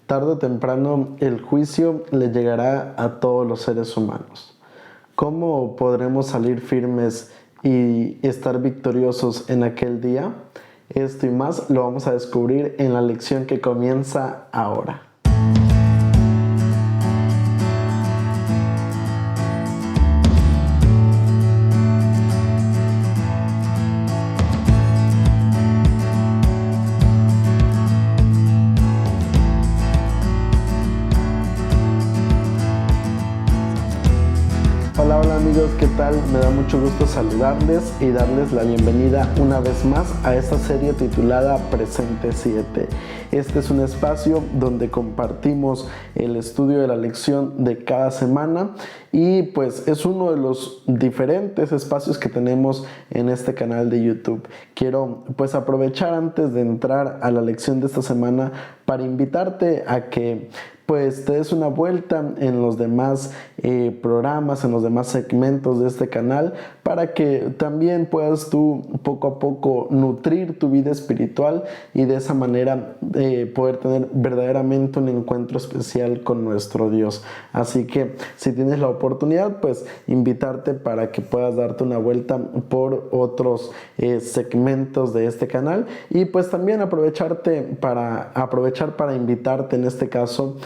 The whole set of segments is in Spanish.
Tarde o temprano el juicio le llegará a todos los seres humanos. ¿Cómo podremos salir firmes y estar victoriosos en aquel día? Esto y más lo vamos a descubrir en la lección que comienza ahora. Hola amigos, ¿qué tal? Me da mucho gusto saludarles y darles la bienvenida una vez más a esta serie titulada Presente 7. Este es un espacio donde compartimos el estudio de la lección de cada semana y pues es uno de los diferentes espacios que tenemos en este canal de YouTube. Quiero pues aprovechar antes de entrar a la lección de esta semana para invitarte a que pues te des una vuelta en los demás programas, en los demás segmentos de este canal, para que también puedas tú poco a poco nutrir tu vida espiritual y de esa manera poder tener verdaderamente un encuentro especial con nuestro Dios. Así que si tienes la oportunidad, pues invitarte para que puedas darte una vuelta por otros segmentos de este canal y pues también aprovechar para invitarte en este caso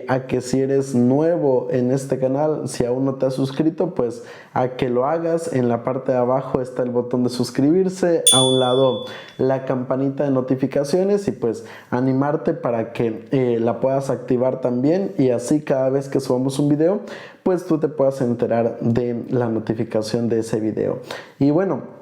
a que si eres nuevo en este canal, si aún no te has suscrito, pues a que lo hagas. En la parte de abajo está el botón de suscribirse, a un lado la campanita de notificaciones y pues animarte para que la puedas activar también y así cada vez que subamos un video, pues tú te puedas enterar de la notificación de ese video. Y bueno,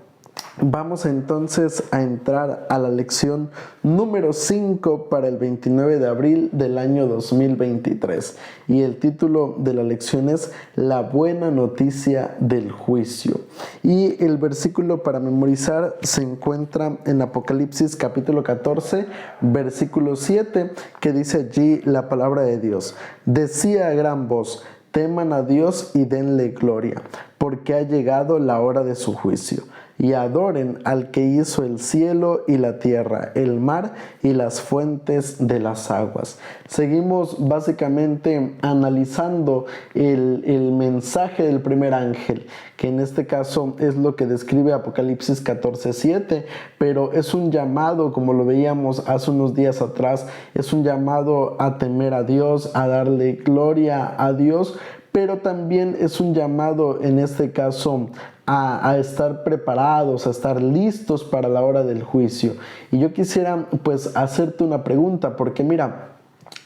vamos entonces a entrar a la lección número 5 para el 29 de abril del año 2023 y el título de la lección es La buena noticia del juicio y el versículo para memorizar se encuentra en Apocalipsis capítulo 14 versículo 7 que dice allí la palabra de Dios: decía a gran voz, teman a Dios y denle gloria, porque ha llegado la hora de su juicio. Y adoren al que hizo el cielo y la tierra, el mar y las fuentes de las aguas. Seguimos básicamente analizando el mensaje del primer ángel, que en este caso es lo que describe Apocalipsis 14:7, pero es un llamado, como lo veíamos hace unos días atrás, es un llamado a temer a Dios, a darle gloria a Dios, pero también es un llamado en este caso a estar preparados, a estar listos para la hora del juicio. Y yo quisiera pues hacerte una pregunta, porque mira,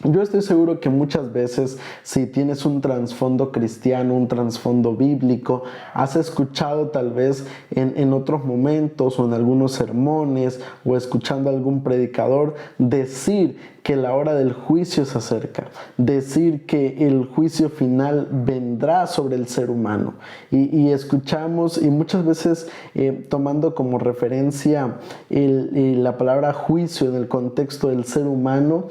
yo estoy seguro que muchas veces, si tienes un trasfondo cristiano, un trasfondo bíblico, has escuchado tal vez en otros momentos o en algunos sermones o escuchando a algún predicador decir que la hora del juicio se acerca, decir que el juicio final vendrá sobre el ser humano. Y escuchamos, y muchas veces tomando como referencia la palabra juicio en el contexto del ser humano,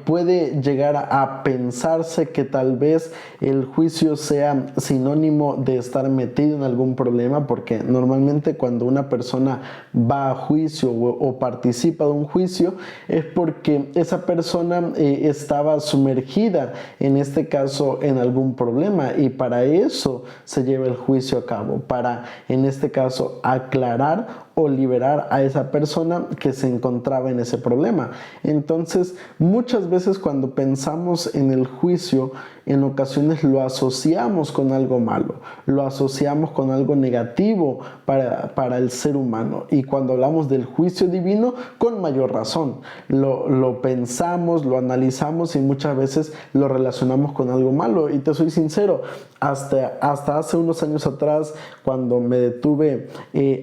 puede llegar a pensarse que tal vez el juicio sea sinónimo de estar metido en algún problema, porque normalmente cuando una persona va a juicio o participa de un juicio es porque esa persona estaba sumergida, en este caso, en algún problema, y para eso se lleva el juicio a cabo, para, en este caso, aclarar o liberar a esa persona que se encontraba en ese problema. Entonces, muchas veces cuando pensamos en el juicio, en ocasiones lo asociamos con algo malo, lo asociamos con algo negativo para el ser humano. Y cuando hablamos del juicio divino, con mayor razón, lo pensamos, lo analizamos y muchas veces lo relacionamos con algo malo. Y te soy sincero, hasta hace unos años atrás, cuando me detuve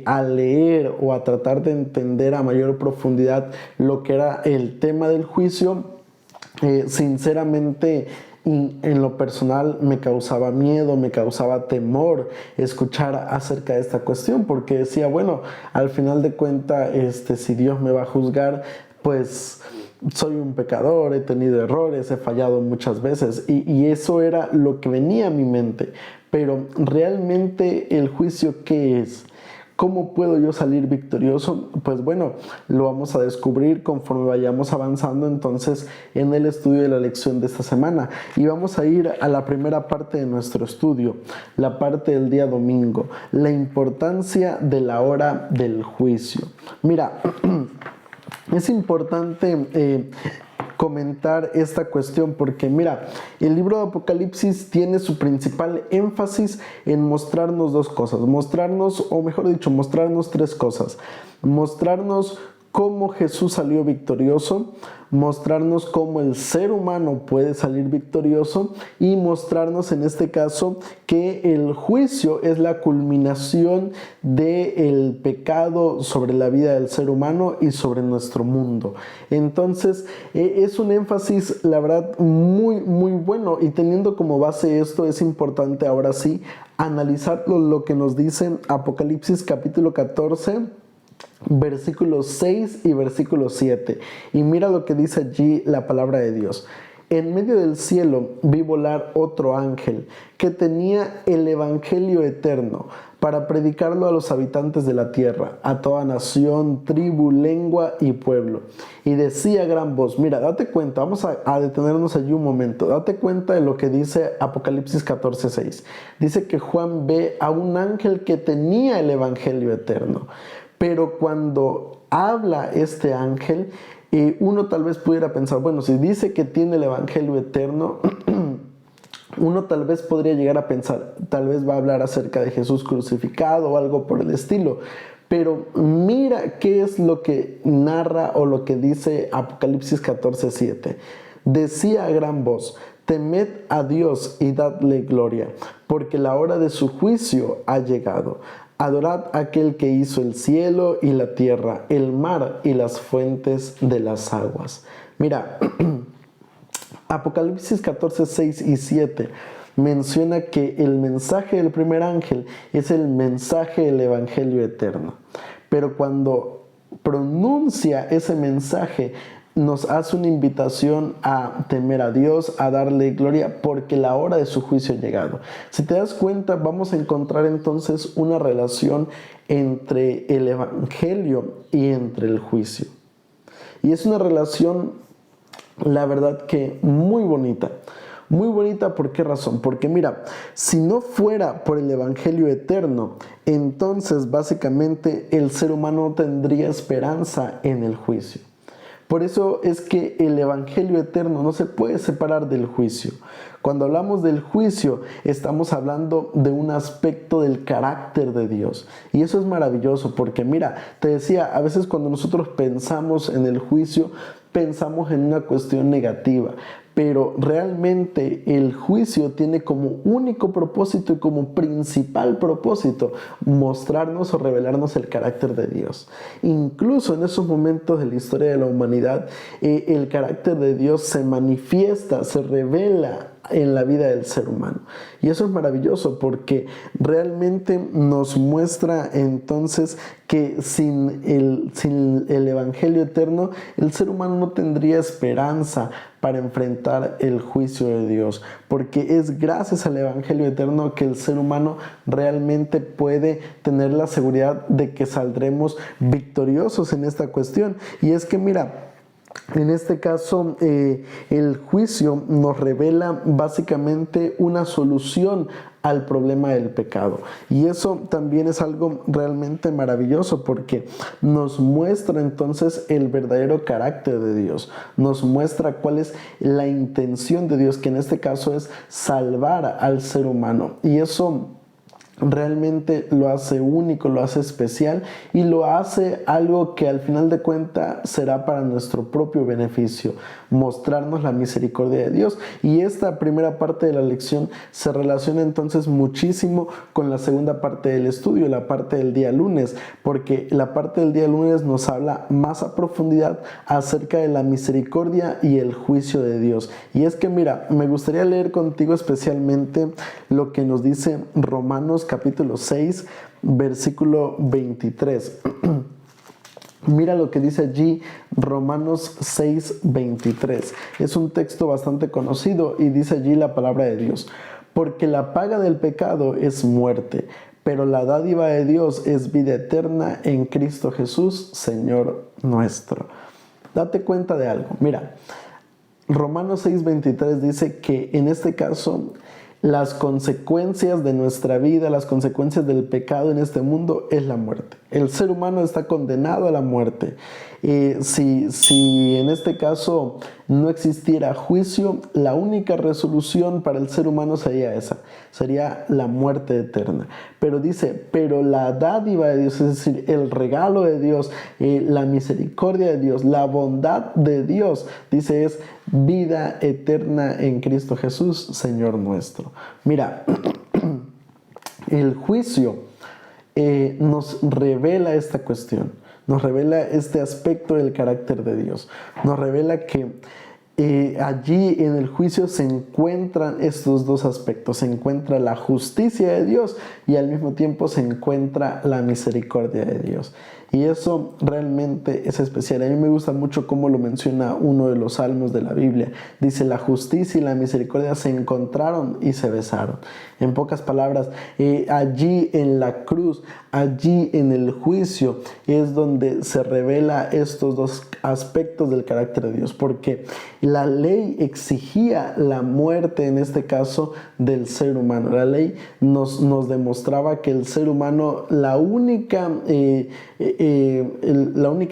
a leer o a tratar de entender a mayor profundidad lo que era el tema del juicio, sinceramente, en lo personal me causaba miedo, me causaba temor escuchar acerca de esta cuestión, porque decía, bueno, al final de cuentas, si Dios me va a juzgar, pues soy un pecador, he tenido errores, he fallado muchas veces, y eso era lo que venía a mi mente. Pero realmente el juicio, ¿qué es? ¿Cómo puedo yo salir victorioso? Pues bueno, lo vamos a descubrir conforme vayamos avanzando entonces en el estudio de la lección de esta semana. Y vamos a ir a la primera parte de nuestro estudio, la parte del día domingo, la importancia de la hora del juicio. Mira, es importante comentar esta cuestión porque mira, el libro de Apocalipsis tiene su principal énfasis en mostrarnos dos cosas, mostrarnos tres cosas, mostrarnos cómo Jesús salió victorioso, mostrarnos cómo el ser humano puede salir victorioso y mostrarnos en este caso que el juicio es la culminación del pecado sobre la vida del ser humano y sobre nuestro mundo. Entonces es un énfasis, la verdad, muy bueno, y teniendo como base esto es importante ahora sí analizar lo que nos dice Apocalipsis capítulo 14, versículos 6 y versículo 7. Y mira lo que dice allí la palabra de Dios. En medio del cielo vi volar otro ángel que tenía el evangelio eterno para predicarlo a los habitantes de la tierra, a toda nación, tribu, lengua y pueblo. Y decía a gran voz, mira, date cuenta, vamos a detenernos allí un momento, date cuenta de lo que dice Apocalipsis 14:6. Dice que Juan ve a un ángel que tenía el evangelio eterno. Pero cuando habla este ángel, uno tal vez pudiera pensar, bueno, si dice que tiene el evangelio eterno, uno tal vez podría llegar a pensar, tal vez va a hablar acerca de Jesús crucificado o algo por el estilo. Pero mira qué es lo que narra o lo que dice Apocalipsis 14:7. Decía a gran voz, temed a Dios y dadle gloria, porque la hora de su juicio ha llegado. Adorad a aquel que hizo el cielo y la tierra, el mar y las fuentes de las aguas. Mira, Apocalipsis 14:6 y 7 menciona que el mensaje del primer ángel es el mensaje del evangelio eterno. Pero cuando pronuncia ese mensaje, nos hace una invitación a temer a Dios, a darle gloria, porque la hora de su juicio ha llegado. Si te das cuenta, vamos a encontrar entonces una relación entre el evangelio y entre el juicio. Y es una relación, la verdad que muy bonita. Muy bonita, ¿por qué razón? Porque mira, si no fuera por el evangelio eterno, entonces básicamente el ser humano no tendría esperanza en el juicio. Por eso es que el evangelio eterno no se puede separar del juicio. Cuando hablamos del juicio, estamos hablando de un aspecto del carácter de Dios. Y eso es maravilloso porque mira, te decía, a veces cuando nosotros pensamos en el juicio, pensamos en una cuestión negativa. Pero realmente el juicio tiene como único propósito y como principal propósito mostrarnos o revelarnos el carácter de Dios. Incluso en esos momentos de la historia de la humanidad, el carácter de Dios se manifiesta, se revela en la vida del ser humano. Y eso es maravilloso porque realmente nos muestra entonces que sin el evangelio eterno, el ser humano no tendría esperanza para enfrentar el juicio de Dios, porque es gracias al evangelio eterno que el ser humano realmente puede tener la seguridad de que saldremos victoriosos en esta cuestión. Y es que mira, en este caso, el juicio nos revela básicamente una solución al problema del pecado. Y eso también es algo realmente maravilloso porque nos muestra entonces el verdadero carácter de Dios. Nos muestra cuál es la intención de Dios, que en este caso es salvar al ser humano. Y eso realmente lo hace único, lo hace especial y lo hace algo que al final de cuentas será para nuestro propio beneficio, mostrarnos la misericordia de Dios. Y esta primera parte de la lección se relaciona entonces muchísimo con la segunda parte del estudio, la parte del día lunes, porque la parte del día lunes nos habla más a profundidad acerca de la misericordia y el juicio de Dios. Y es que mira, me gustaría leer contigo especialmente lo que nos dice Romanos capítulo 6, versículo 23. Mira lo que dice allí Romanos 6, 23. Es un texto bastante conocido y dice allí la palabra de Dios. Porque la paga del pecado es muerte, pero la dádiva de Dios es vida eterna en Cristo Jesús, Señor nuestro. Date cuenta de algo. Mira, Romanos 6:23 dice que en este caso las consecuencias de nuestra vida, las consecuencias del pecado en este mundo es la muerte. El ser humano está condenado a la muerte. Si en este caso no existiera juicio, la única resolución para el ser humano sería esa, sería la muerte eterna. Pero dice, pero la dádiva de Dios, es decir, el regalo de Dios, la misericordia de Dios, la bondad de Dios, dice, es vida eterna en Cristo Jesús, Señor nuestro. Mira, el juicio nos revela esta cuestión, nos revela este aspecto del carácter de Dios, nos revela que allí en el juicio se encuentran estos dos aspectos, se encuentra la justicia de Dios y al mismo tiempo se encuentra la misericordia de Dios. Y eso realmente es especial. A mí me gusta mucho cómo lo menciona uno de los salmos de la Biblia. Dice, la justicia y la misericordia se encontraron y se besaron. En pocas palabras, allí en la cruz, allí en el juicio, es donde se revela estos dos aspectos del carácter de Dios. Porque la ley exigía la muerte, en este caso, del ser humano. La ley nos demostraba que el ser humano, la única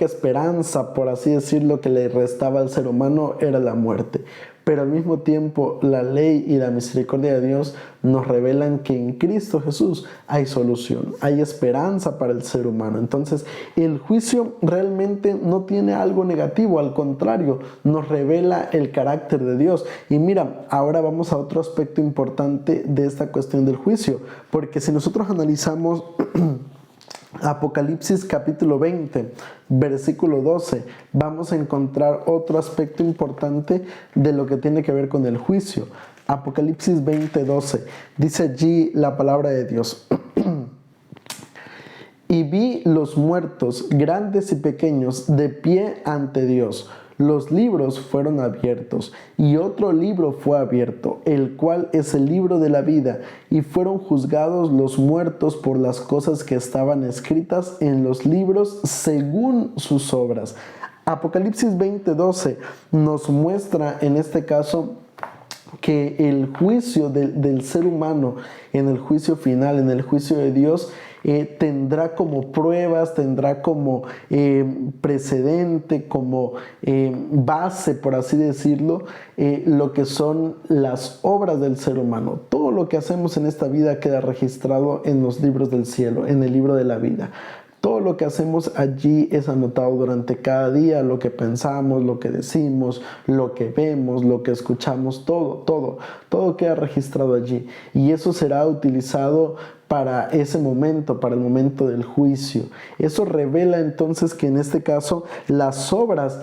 esperanza, por así decirlo, que le restaba al ser humano era la muerte. Pero al mismo tiempo la ley y la misericordia de Dios nos revelan que en Cristo Jesús hay solución, hay esperanza para el ser humano. Entonces el juicio realmente no tiene algo negativo, al contrario, nos revela el carácter de Dios. Y mira, ahora vamos a otro aspecto importante de esta cuestión del juicio, porque si nosotros analizamos Apocalipsis capítulo 20, versículo 12, vamos a encontrar otro aspecto importante de lo que tiene que ver con el juicio. Apocalipsis 20, 12, dice allí la palabra de Dios. Y vi los muertos, grandes y pequeños, de pie ante Dios. Los libros fueron abiertos, y otro libro fue abierto, el cual es el libro de la vida, y fueron juzgados los muertos por las cosas que estaban escritas en los libros según sus obras. Apocalipsis 20:12 nos muestra en este caso que el juicio del ser humano, en el juicio final, en el juicio de Dios, tendrá como pruebas, tendrá como precedente, como base, por así decirlo, lo que son las obras del ser humano. Todo lo que hacemos en esta vida queda registrado en los libros del cielo, en el libro de la vida. Todo lo que hacemos allí es anotado durante cada día, lo que pensamos, lo que decimos, lo que vemos, lo que escuchamos, todo queda registrado allí. Y eso será utilizado para ese momento, para el momento del juicio. Eso revela entonces que en este caso las obras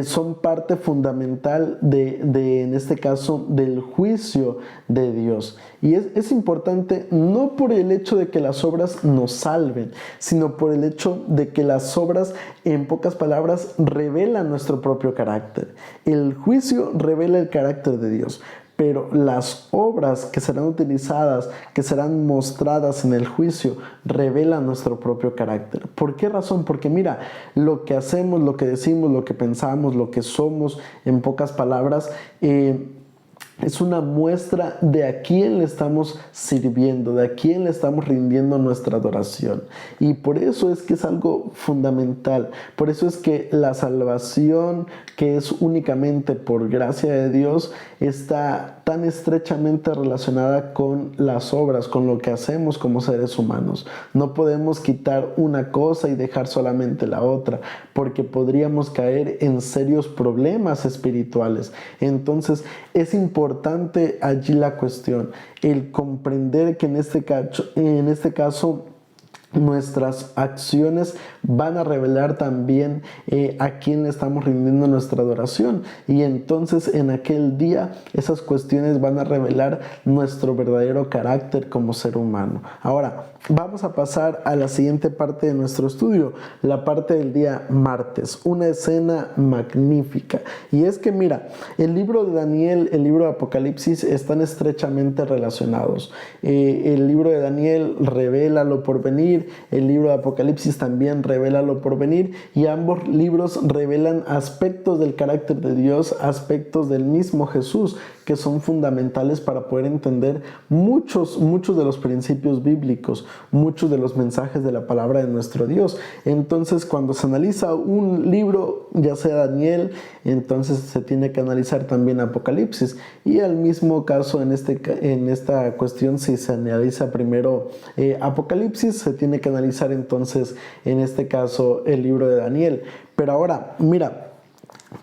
son parte fundamental en este caso, del juicio de Dios. Y es importante no por el hecho de que las obras nos salven, sino por el hecho de que las obras, en pocas palabras, revelan nuestro propio carácter. El juicio revela el carácter de Dios. Pero las obras que serán utilizadas, que serán mostradas en el juicio, revelan nuestro propio carácter. ¿Por qué razón? Porque mira, lo que hacemos, lo que decimos, lo que pensamos, lo que somos, en pocas palabras, es una muestra de a quién le estamos sirviendo, de a quién le estamos rindiendo nuestra adoración. Y por eso es que es algo fundamental. Por eso es que la salvación, que es únicamente por gracia de Dios, está tan estrechamente relacionada con las obras, con lo que hacemos como seres humanos. No podemos quitar una cosa y dejar solamente la otra, porque podríamos caer en serios problemas espirituales. Entonces es importante allí la cuestión, el comprender que en este caso nuestras acciones van a revelar también a quién le estamos rindiendo nuestra adoración. Y entonces en aquel día esas cuestiones van a revelar nuestro verdadero carácter como ser humano. Ahora, vamos a pasar a la siguiente parte de nuestro estudio, la parte del día martes, una escena magnífica. Y es que mira, el libro de Daniel, el libro de Apocalipsis están estrechamente relacionados. El libro de Daniel revela lo por venir, el libro de Apocalipsis también revela lo por venir, y ambos libros revelan aspectos del carácter de Dios, aspectos del mismo Jesús, que son fundamentales para poder entender muchos de los principios bíblicos, muchos de los mensajes de la palabra de nuestro Dios. Entonces, cuando se analiza un libro, ya sea Daniel, entonces se tiene que analizar también Apocalipsis. Y al mismo caso, en esta cuestión, si se analiza primero Apocalipsis, se tiene que analizar entonces, en este caso, el libro de Daniel. Pero ahora, mira,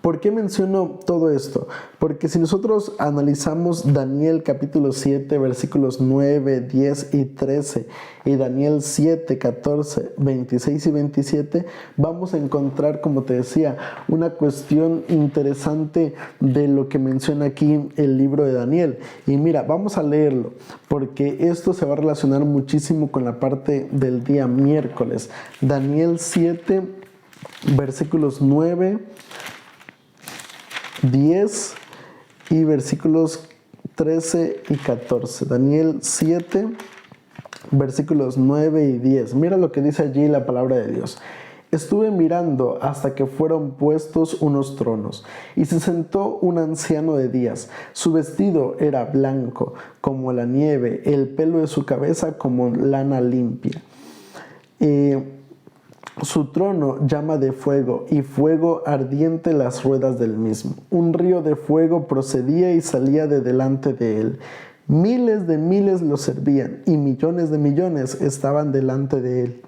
¿por qué menciono todo esto? Porque si nosotros analizamos Daniel capítulo 7, versículos 9, 10 y 13, y Daniel 7, 14, 26 y 27, vamos a encontrar, como te decía, una cuestión interesante de lo que menciona aquí el libro de Daniel. Y mira, vamos a leerlo, porque esto se va a relacionar muchísimo con la parte del día miércoles. Daniel 7, versículos 9, 10 y versículos 13 y 14. Daniel 7, versículos 9 y 10. Mira lo que dice allí la palabra de Dios. Estuve mirando hasta que fueron puestos unos tronos, y se sentó un anciano de días. Su vestido era blanco como la nieve, el pelo de su cabeza como lana limpia. Su trono llama de fuego, y fuego ardiente las ruedas del mismo. Un río de fuego procedía y salía de delante de él. Miles de miles lo servían, y millones de millones estaban delante de él.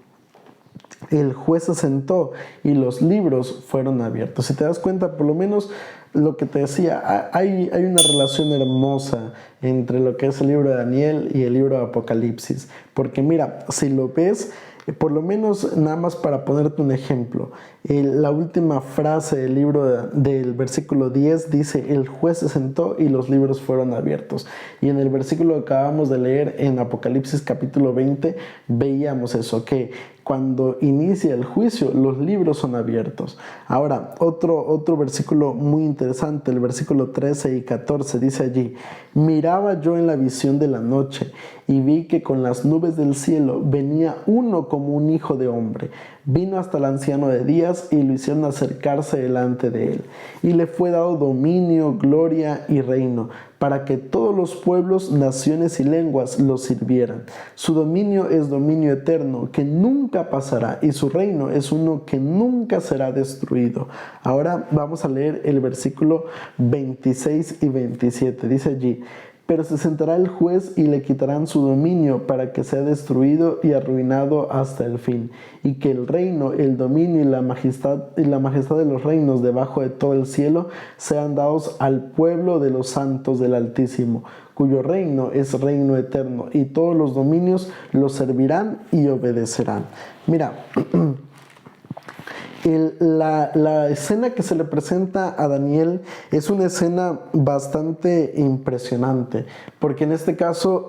El juez se sentó y los libros fueron abiertos. Si te das cuenta, por lo menos lo que te decía, hay una relación hermosa entre lo que es el libro de Daniel y el libro de Apocalipsis. Porque mira, si lo ves, por lo menos nada más para ponerte un ejemplo, la última frase del libro del versículo 10 dice: el juez se sentó y los libros fueron abiertos. Y en el versículo que acabamos de leer en Apocalipsis capítulo 20 veíamos eso, que cuando inicia el juicio los libros son abiertos. Ahora, otro versículo muy interesante, el versículo 13 y 14 dice allí: miraba yo en la visión de la noche y vi que con las nubes del cielo venía uno como un hijo de hombre. Vino hasta el anciano de días y lo hicieron acercarse delante de él. Y le fue dado dominio, gloria y reino, para que todos los pueblos, naciones y lenguas lo sirvieran. Su dominio es dominio eterno, que nunca pasará, y su reino es uno que nunca será destruido. Ahora vamos a leer el versículo 26 y 27. Dice allí: pero se sentará el juez y le quitarán su dominio para que sea destruido y arruinado hasta el fin, y que el reino, el dominio y la majestad de los reinos debajo de todo el cielo sean dados al pueblo de los santos del Altísimo, cuyo reino es reino eterno, y todos los dominios lo servirán y obedecerán. Mira, la escena que se le presenta a Daniel es una escena bastante impresionante, porque en este caso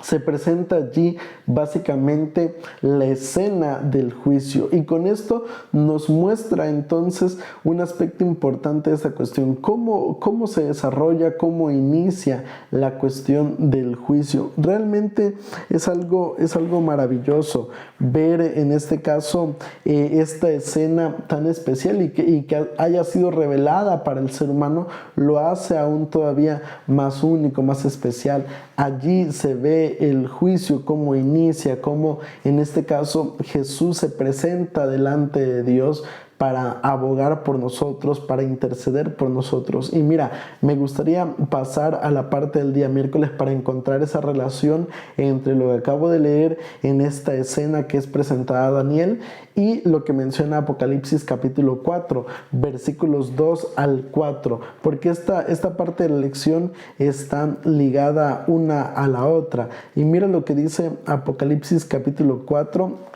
se presenta allí básicamente la escena del juicio, y con esto nos muestra entonces un aspecto importante de esta cuestión, cómo se desarrolla, cómo inicia la cuestión del juicio. Realmente es algo maravilloso ver en este caso esta escena tan especial, y que haya sido revelada para el ser humano lo hace aún todavía más único, más especial. Allí se ve el juicio, cómo inicia, cómo en este caso Jesús se presenta delante de Dios para abogar por nosotros, para interceder por nosotros. Y mira, me gustaría pasar a la parte del día miércoles para encontrar esa relación entre lo que acabo de leer en esta escena que es presentada a Daniel y lo que menciona Apocalipsis capítulo 4, versículos 2 al 4, porque esta parte de la lección está ligada una a la otra. Y mira lo que dice Apocalipsis capítulo 4,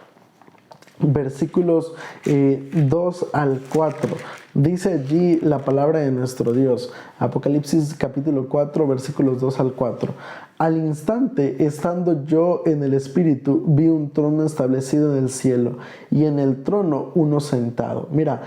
versículos 2 al 4. Dice allí la palabra de nuestro Dios. Apocalipsis capítulo 4, versículos 2 al 4. Al instante, estando yo en el Espíritu, vi un trono establecido en el cielo y en el trono uno sentado. Mira,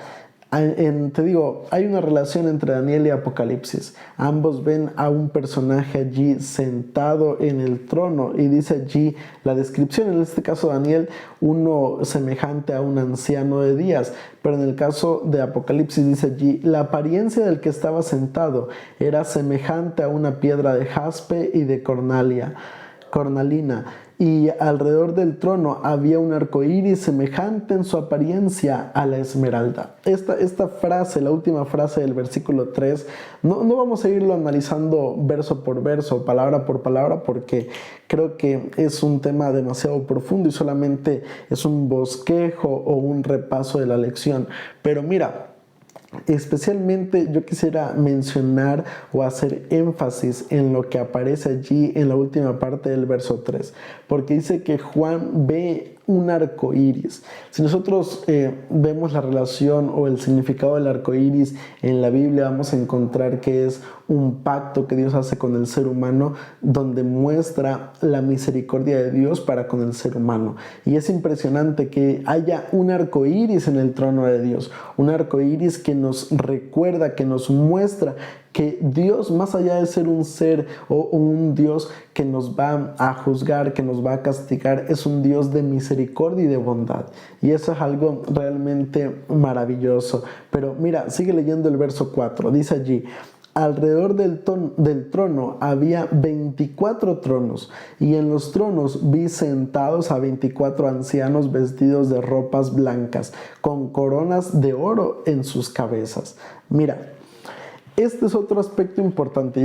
te digo, hay una relación entre Daniel y Apocalipsis. Ambos ven a un personaje allí sentado en el trono y dice allí la descripción, en este caso Daniel, uno semejante a un anciano de días, pero en el caso de Apocalipsis dice allí, la apariencia del que estaba sentado era semejante a una piedra de jaspe y de cornalina, y alrededor del trono había un arco iris semejante en su apariencia a la esmeralda. Esta frase, la última frase del versículo 3, no vamos a irlo analizando verso por verso, palabra por palabra, porque creo que es un tema demasiado profundo y solamente es un bosquejo o un repaso de la lección. Pero mira, especialmente yo quisiera mencionar o hacer énfasis en lo que aparece allí en la última parte del verso 3, porque dice que Juan ve un arco iris. Si nosotros vemos la relación o el significado del arco iris en la Biblia, vamos a encontrar que es un pacto que Dios hace con el ser humano, donde muestra la misericordia de Dios para con el ser humano. Y es impresionante que haya un arco iris en el trono de Dios, un arco iris que nos recuerda, que nos muestra que Dios, más allá de ser un ser o un Dios que nos va a juzgar, que nos va a castigar, es un Dios de misericordia y de bondad. Y eso es algo realmente maravilloso. Pero mira, sigue leyendo el verso 4. Dice allí: alrededor del trono había 24 tronos, y en los tronos vi sentados a 24 ancianos vestidos de ropas blancas, con coronas de oro en sus cabezas. Mira, este es otro aspecto importante.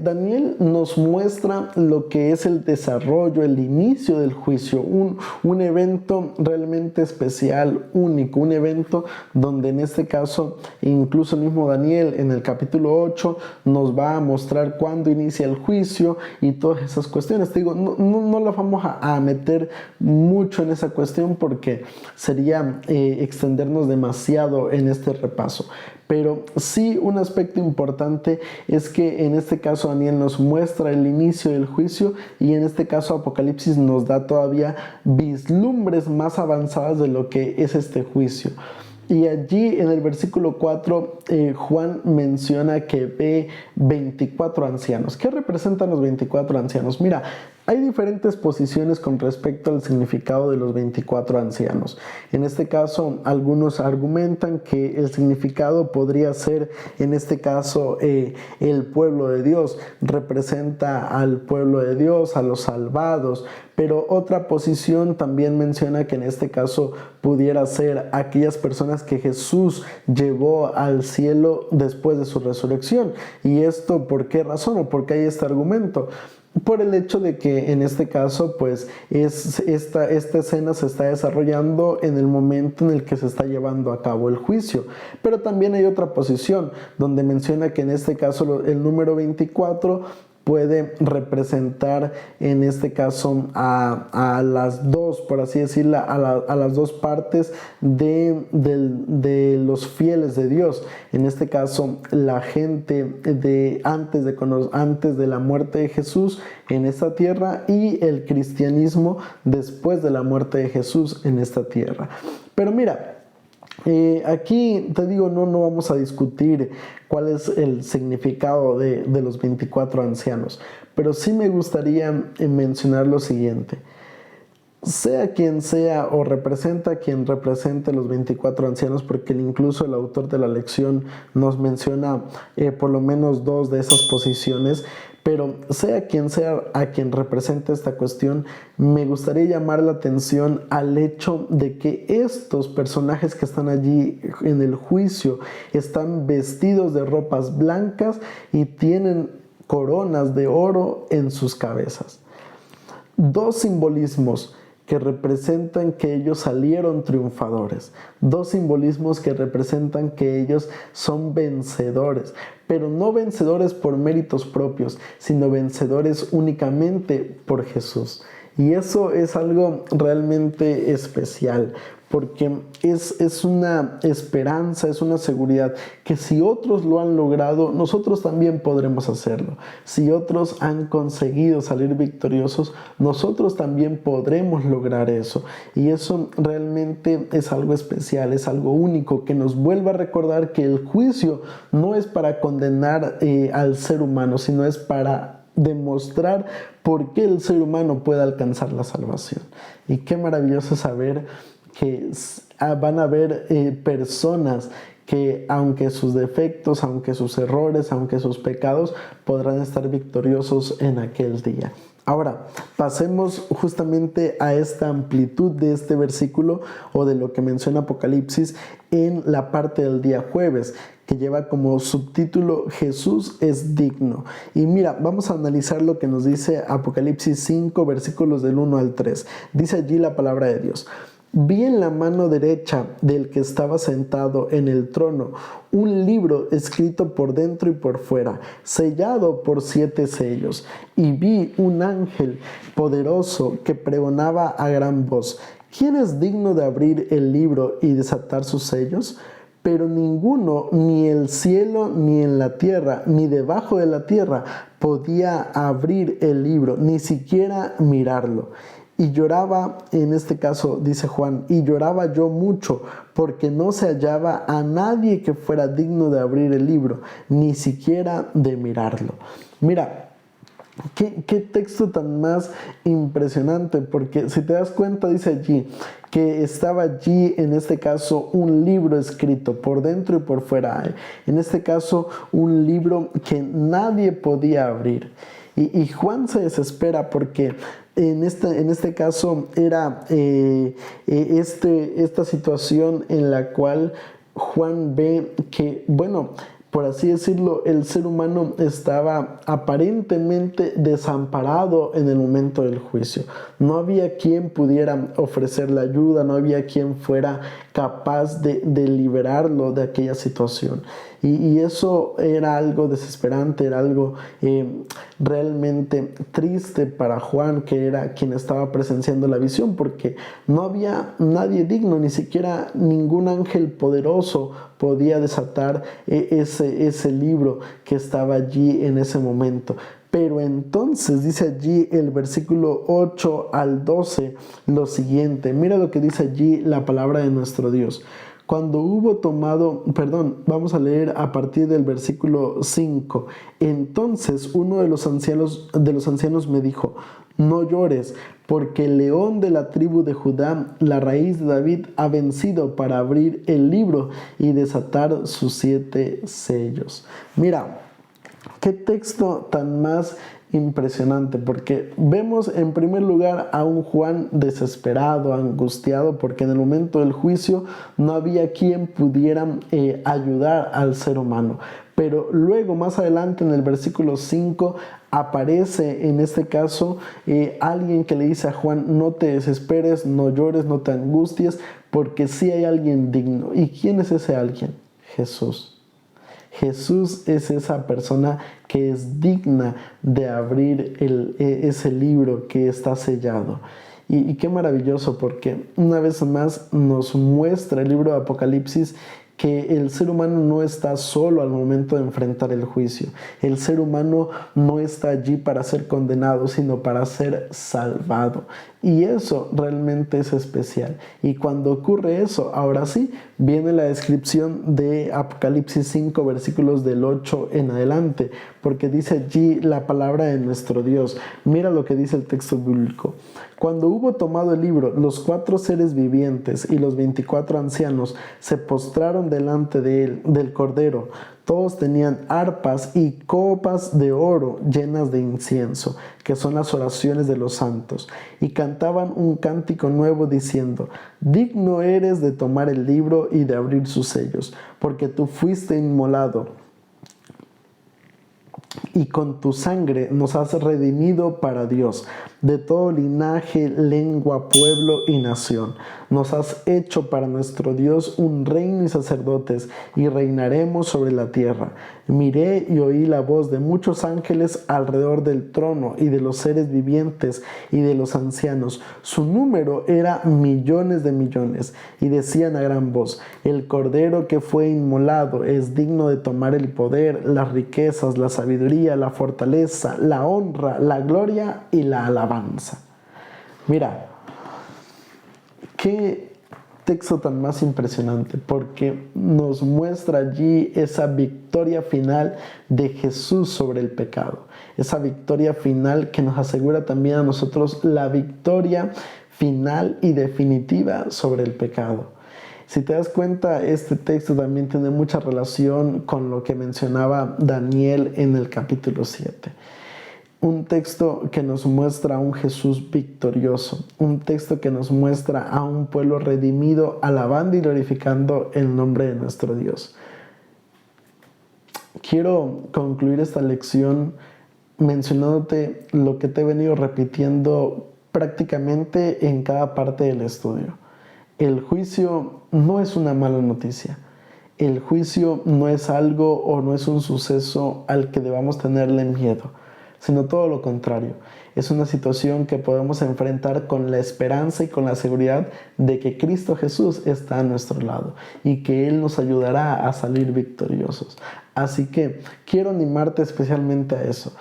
Daniel nos muestra lo que es el desarrollo, el inicio del juicio, un evento realmente especial, único, un evento donde en este caso incluso el mismo Daniel en el capítulo 8 nos va a mostrar cuándo inicia el juicio y todas esas cuestiones. Te digo, no la vamos a meter mucho en esa cuestión porque sería extendernos demasiado en este repaso. Pero sí, un aspecto importante es que en este caso Daniel nos muestra el inicio del juicio y en este caso Apocalipsis nos da todavía vislumbres más avanzadas de lo que es este juicio. Y allí en el versículo 4 Juan menciona que ve 24 ancianos. ¿Qué representan los 24 ancianos? Mira, hay diferentes posiciones con respecto al significado de los 24 ancianos. En este caso, algunos argumentan que el significado podría ser, en este caso, el pueblo de Dios. Representa al pueblo de Dios, a los salvados. Pero otra posición también menciona que en este caso pudiera ser aquellas personas que Jesús llevó al cielo después de su resurrección. ¿Y esto por qué razón o por qué hay este argumento? Por el hecho de que en este caso pues esta escena se está desarrollando en el momento en el que se está llevando a cabo el juicio. Pero también hay otra posición donde menciona que en este caso el número 24 puede representar en este caso a las dos, por así decirlo, a las dos partes de los fieles de Dios. En este caso, la gente antes de la muerte de Jesús en esta tierra y el cristianismo después de la muerte de Jesús en esta tierra. Pero mira, aquí te digo, no vamos a discutir cuál es el significado de los 24 ancianos, pero sí me gustaría mencionar lo siguiente. Sea quien sea o representa quien represente los 24 ancianos, porque incluso el autor de la lección nos menciona por lo menos dos de esas posiciones, pero sea a quien represente esta cuestión, me gustaría llamar la atención al hecho de que estos personajes que están allí en el juicio están vestidos de ropas blancas y tienen coronas de oro en sus cabezas. Dos simbolismos que representan que ellos salieron triunfadores. Dos simbolismos que representan que ellos son vencedores, pero no vencedores por méritos propios, sino vencedores únicamente por Jesús. Y eso es algo realmente especial, porque es una esperanza, es una seguridad que si otros lo han logrado, nosotros también podremos hacerlo. Si otros han conseguido salir victoriosos, nosotros también podremos lograr eso. Y eso realmente es algo especial, es algo único, que nos vuelve a recordar que el juicio no es para condenar al ser humano, sino es para demostrar por qué el ser humano puede alcanzar la salvación. Y qué maravilloso saber que van a haber personas que, aunque sus defectos, aunque sus errores, aunque sus pecados, podrán estar victoriosos en aquel día. Ahora, pasemos justamente a esta amplitud de este versículo o de lo que menciona Apocalipsis en la parte del día jueves, que lleva como subtítulo Jesús es digno. Y mira, vamos a analizar lo que nos dice Apocalipsis 5, versículos del 1 al 3. Dice allí la palabra de Dios. Vi en la mano derecha del que estaba sentado en el trono un libro escrito por dentro y por fuera, sellado por 7 sellos. Y vi un ángel poderoso que pregonaba a gran voz: ¿quién es digno de abrir el libro y desatar sus sellos? Pero ninguno, ni el cielo, ni en la tierra, ni debajo de la tierra, podía abrir el libro, ni siquiera mirarlo. Y lloraba, en este caso dice Juan, y lloraba yo mucho, porque no se hallaba a nadie que fuera digno de abrir el libro, ni siquiera de mirarlo. Mira, qué texto tan más impresionante, porque si te das cuenta dice allí que estaba allí, en este caso, un libro escrito por dentro y por fuera. En este caso, un libro que nadie podía abrir. Y Juan se desespera porque en este caso era esta situación en la cual Juan ve que, bueno, por así decirlo, el ser humano estaba aparentemente desamparado en el momento del juicio. No había quien pudiera ofrecerle ayuda, no había quien fuera capaz de liberarlo de aquella situación. Y eso era algo desesperante, era algo realmente triste para Juan, que era quien estaba presenciando la visión, porque no había nadie digno, ni siquiera ningún ángel poderoso podía desatar ese libro que estaba allí en ese momento. Pero entonces dice allí el versículo 8 al 12 lo siguiente. Mira lo que dice allí la palabra de nuestro Dios. Cuando hubo tomado, vamos a leer a partir del versículo 5. Entonces uno de los ancianos me dijo: no llores, porque el león de la tribu de Judá, la raíz de David, ha vencido para abrir el libro y desatar sus 7 sellos. Mira, qué texto tan más impresionante, porque vemos en primer lugar a un Juan desesperado, angustiado, porque en el momento del juicio no había quien pudiera ayudar al ser humano. Pero luego, más adelante, en el versículo 5, aparece en este caso alguien que le dice a Juan: no te desesperes, no llores, no te angusties, porque sí hay alguien digno. ¿Y quién es ese alguien? Jesús. Jesús es esa persona que es digna de abrir ese libro que está sellado. Y qué maravilloso, porque una vez más nos muestra el libro de Apocalipsis que el ser humano no está solo al momento de enfrentar el juicio. El ser humano no está allí para ser condenado, sino para ser salvado. Y eso realmente es especial. Y cuando ocurre eso, ahora sí, viene la descripción de Apocalipsis 5, versículos del 8 en adelante, porque dice allí la palabra de nuestro Dios. Mira lo que dice el texto bíblico. Cuando hubo tomado el libro, los 4 seres vivientes y los 24 ancianos se postraron delante de él, del Cordero. Todos tenían arpas y copas de oro llenas de incienso, que son las oraciones de los santos, y cantaban un cántico nuevo diciendo: digno eres de tomar el libro y de abrir sus sellos, porque tú fuiste inmolado y con tu sangre nos has redimido para Dios de todo linaje, lengua, pueblo y nación. Nos has hecho para nuestro Dios un reino y sacerdotes, y reinaremos sobre la tierra. Miré y oí la voz de muchos ángeles alrededor del trono, y de los seres vivientes y de los ancianos. Su número era millones de millones, y decían a gran voz: el Cordero que fue inmolado es digno de tomar el poder, las riquezas, la sabiduría, la fortaleza, la honra, la gloria y la alabanza. Mira, qué texto tan más impresionante, porque nos muestra allí esa victoria final de Jesús sobre el pecado, esa victoria final que nos asegura también a nosotros la victoria final y definitiva sobre el pecado. Si te das cuenta, este texto también tiene mucha relación con lo que mencionaba Daniel en el capítulo 7. Un texto que nos muestra a un Jesús victorioso, un texto que nos muestra a un pueblo redimido, alabando y glorificando el nombre de nuestro Dios. Quiero concluir esta lección mencionándote lo que te he venido repitiendo prácticamente en cada parte del estudio. El juicio no es una mala noticia. El juicio no es algo o no es un suceso al que debamos tenerle miedo, sino todo lo contrario. Es una situación que podemos enfrentar con la esperanza y con la seguridad de que Cristo Jesús está a nuestro lado y que Él nos ayudará a salir victoriosos. Así que quiero animarte especialmente a eso,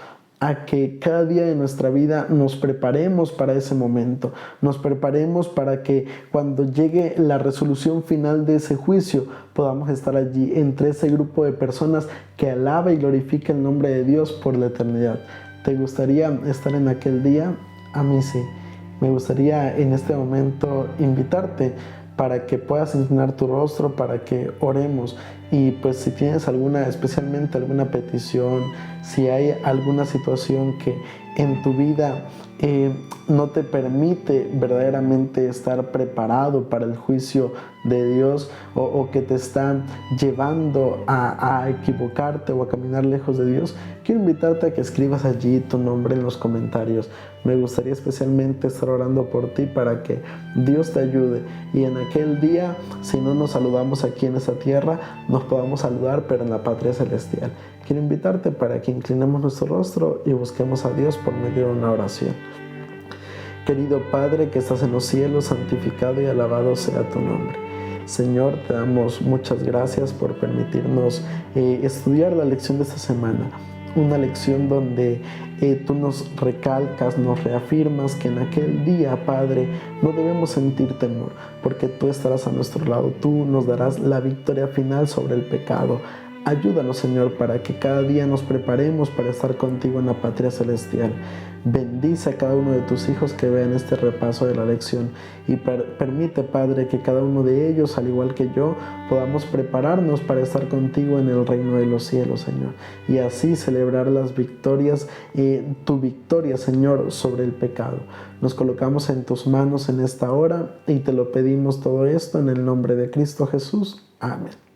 a que cada día de nuestra vida nos preparemos para ese momento, nos preparemos para que cuando llegue la resolución final de ese juicio podamos estar allí entre ese grupo de personas que alaba y glorifica el nombre de Dios por la eternidad. ¿Te gustaría estar en aquel día? A mí sí. Me gustaría en este momento invitarte para que puedas inclinar tu rostro, para que oremos. Y pues si tienes especialmente alguna petición, si hay alguna situación que en tu vida no te permite verdaderamente estar preparado para el juicio de Dios, o que te están llevando a equivocarte o a caminar lejos de Dios, quiero invitarte a que escribas allí tu nombre en los comentarios. Me gustaría especialmente estar orando por ti para que Dios te ayude y en aquel día, si no nos saludamos aquí en esa tierra, nos podamos saludar pero en la patria celestial. Quiero invitarte para que inclinemos nuestro rostro y busquemos a Dios por medio de una oración. Querido Padre que estás en los cielos, santificado y alabado sea tu nombre. Señor, te damos muchas gracias por permitirnos estudiar la lección de esta semana. Una lección donde tú nos recalcas, nos reafirmas que en aquel día, Padre, no debemos sentir temor, porque tú estarás a nuestro lado, tú nos darás la victoria final sobre el pecado. Ayúdanos, Señor, para que cada día nos preparemos para estar contigo en la patria celestial. Bendice a cada uno de tus hijos que vean este repaso de la lección y permite, Padre, que cada uno de ellos, al igual que yo, podamos prepararnos para estar contigo en el reino de los cielos, Señor, y así celebrar las victorias, tu victoria, Señor, sobre el pecado. Nos colocamos en tus manos en esta hora y te lo pedimos todo esto en el nombre de Cristo Jesús. Amén.